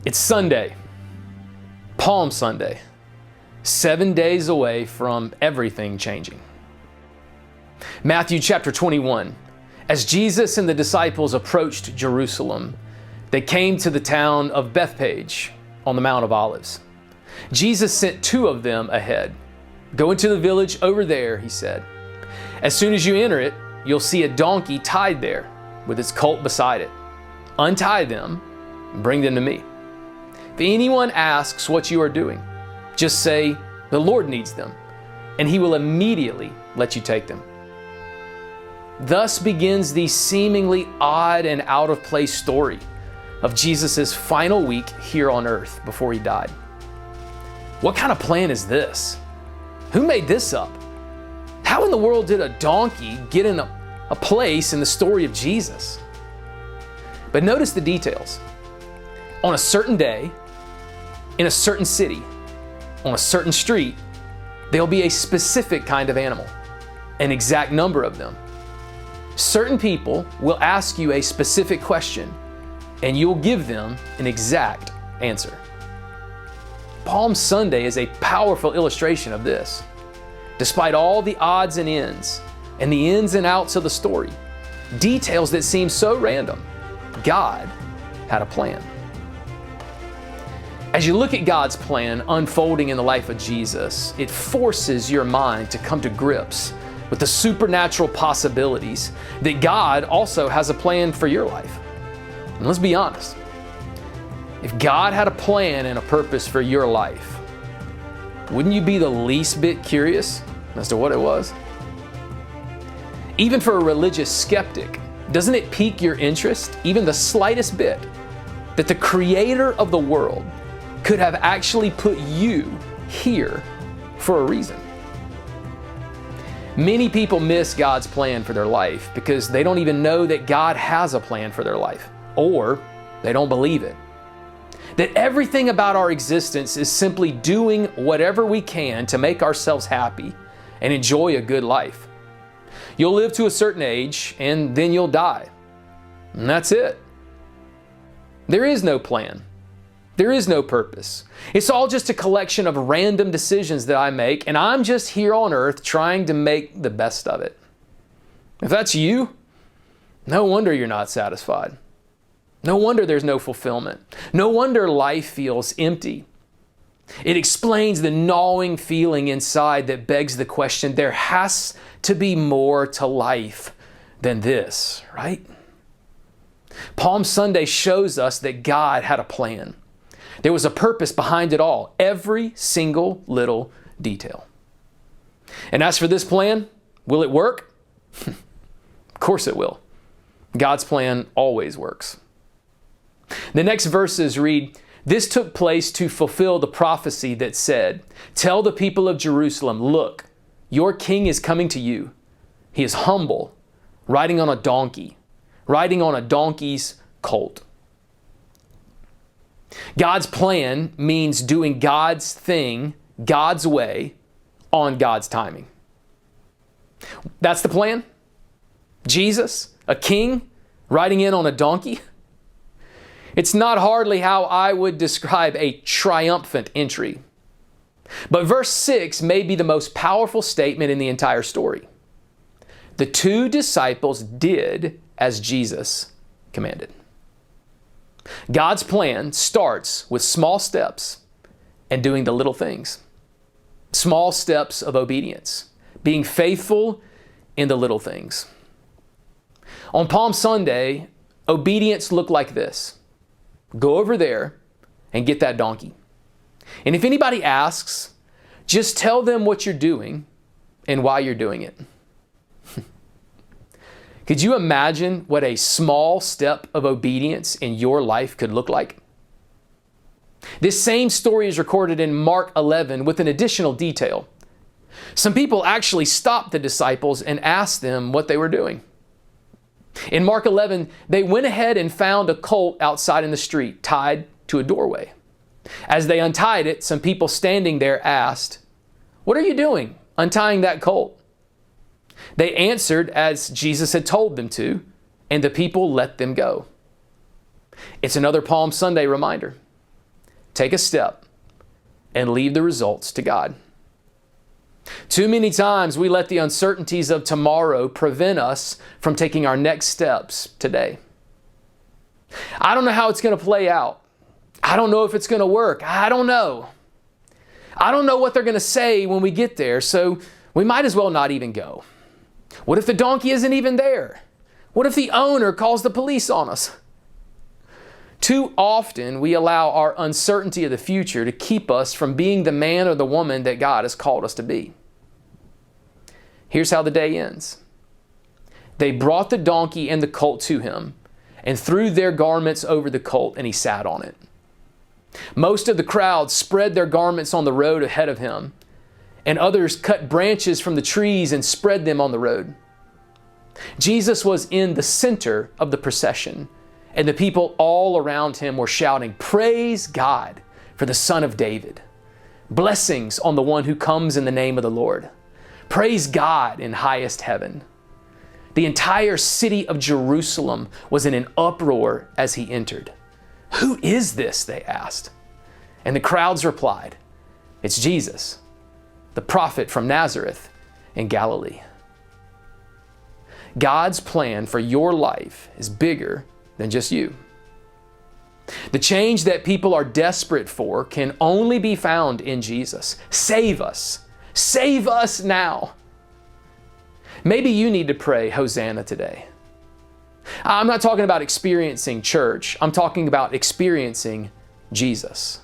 It's Sunday, Palm Sunday, 7 days away from everything changing. Matthew chapter 21. As Jesus and the disciples approached Jerusalem, they came to the town of Bethphage on the Mount of Olives. Jesus sent two of them ahead. Go into the village over there, he said. As soon as you enter it, you'll see a donkey tied there with its colt beside it. Untie them and bring them to me. If anyone asks what you are doing, just say, the Lord needs them, and he will immediately let you take them. Thus begins the seemingly odd and out of place story of Jesus' final week here on earth before he died. What kind of plan is this? Who made this up? How in the world did a donkey get in a place in the story of Jesus? But notice the details. On a certain day, in a certain city, on a certain street, there'll be a specific kind of animal, an exact number of them. Certain people will ask you a specific question, and you'll give them an exact answer. Palm Sunday is a powerful illustration of this. Despite all the odds and ends, and the ins and outs of the story, details that seem so random, God had a plan. As you look at God's plan unfolding in the life of Jesus, it forces your mind to come to grips with the supernatural possibilities that God also has a plan for your life. And let's be honest, if God had a plan and a purpose for your life, wouldn't you be the least bit curious as to what it was? Even for a religious skeptic, doesn't it pique your interest, even the slightest bit, that the creator of the world could have actually put you here for a reason? Many people miss God's plan for their life because they don't even know that God has a plan for their life, or they don't believe it. That everything about our existence is simply doing whatever we can to make ourselves happy and enjoy a good life. You'll live to a certain age and then you'll die. And that's it. There is no plan. There is no purpose. It's all just a collection of random decisions that I make, and I'm just here on earth trying to make the best of it. If that's you, no wonder you're not satisfied. No wonder there's no fulfillment. No wonder life feels empty. It explains the gnawing feeling inside that begs the question, there has to be more to life than this, right? Palm Sunday shows us that God had a plan. There was a purpose behind it all, every single little detail. And as for this plan, will it work? Of course it will. God's plan always works. The next verses read, this took place to fulfill the prophecy that said, tell the people of Jerusalem, look, your king is coming to you. He is humble, riding on a donkey, riding on a donkey's colt. God's plan means doing God's thing, God's way, on God's timing. That's the plan? Jesus, a king, riding in on a donkey? It's not hardly how I would describe a triumphant entry. But verse 6 may be the most powerful statement in the entire story. The two disciples did as Jesus commanded. God's plan starts with small steps and doing the little things. Small steps of obedience, being faithful in the little things. On Palm Sunday, obedience looked like this. Go over there and get that donkey. And if anybody asks, just tell them what you're doing and why you're doing it. Could you imagine what a small step of obedience in your life could look like? This same story is recorded in Mark 11 with an additional detail. Some people actually stopped the disciples and asked them what they were doing. In Mark 11, they went ahead and found a colt outside in the street, tied to a doorway. As they untied it, some people standing there asked, "What are you doing, untying that colt?" They answered as Jesus had told them to, and the people let them go. It's another Palm Sunday reminder. take a step, and leave the results to God. Too many times we let the uncertainties of tomorrow prevent us from taking our next steps today. I don't know how it's going to play out. I don't know if it's going to work. I don't know. I don't know what they're going to say when we get there, so we might as well not even go. What if the donkey isn't even there? What if the owner calls the police on us? Too often we allow our uncertainty of the future to keep us from being the man or the woman that God has called us to be. Here's how the day ends. They brought the donkey and the colt to him and threw their garments over the colt, and he sat on it. Most of the crowd spread their garments on the road ahead of him, and others cut branches from the trees and spread them on the road. Jesus was in the center of the procession, and the people all around him were shouting, "Praise God for the Son of David. Blessings on the one who comes in the name of the Lord. Praise God in highest heaven." The entire city of Jerusalem was in an uproar as he entered. "Who is this?" they asked. And the crowds replied, "It's Jesus, the prophet from Nazareth in Galilee." God's plan for your life is bigger than just you. The change that people are desperate for can only be found in Jesus. Save us. Save us now. Maybe you need to pray Hosanna today. I'm not talking about experiencing church. I'm talking about experiencing Jesus.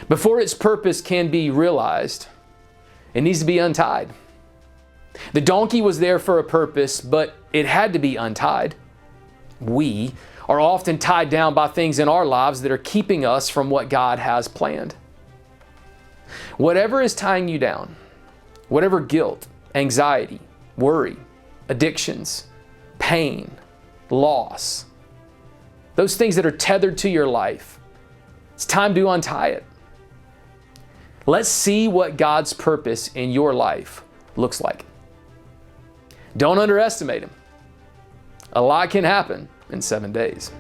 Before its purpose can be realized, it needs to be untied. The donkey was there for a purpose, but it had to be untied. We are often tied down by things in our lives that are keeping us from what God has planned. Whatever is tying you down, whatever guilt, anxiety, worry, addictions, pain, loss, those things that are tethered to your life, it's time to untie it. Let's see what God's purpose in your life looks like. Don't underestimate Him. A lot can happen in 7 days.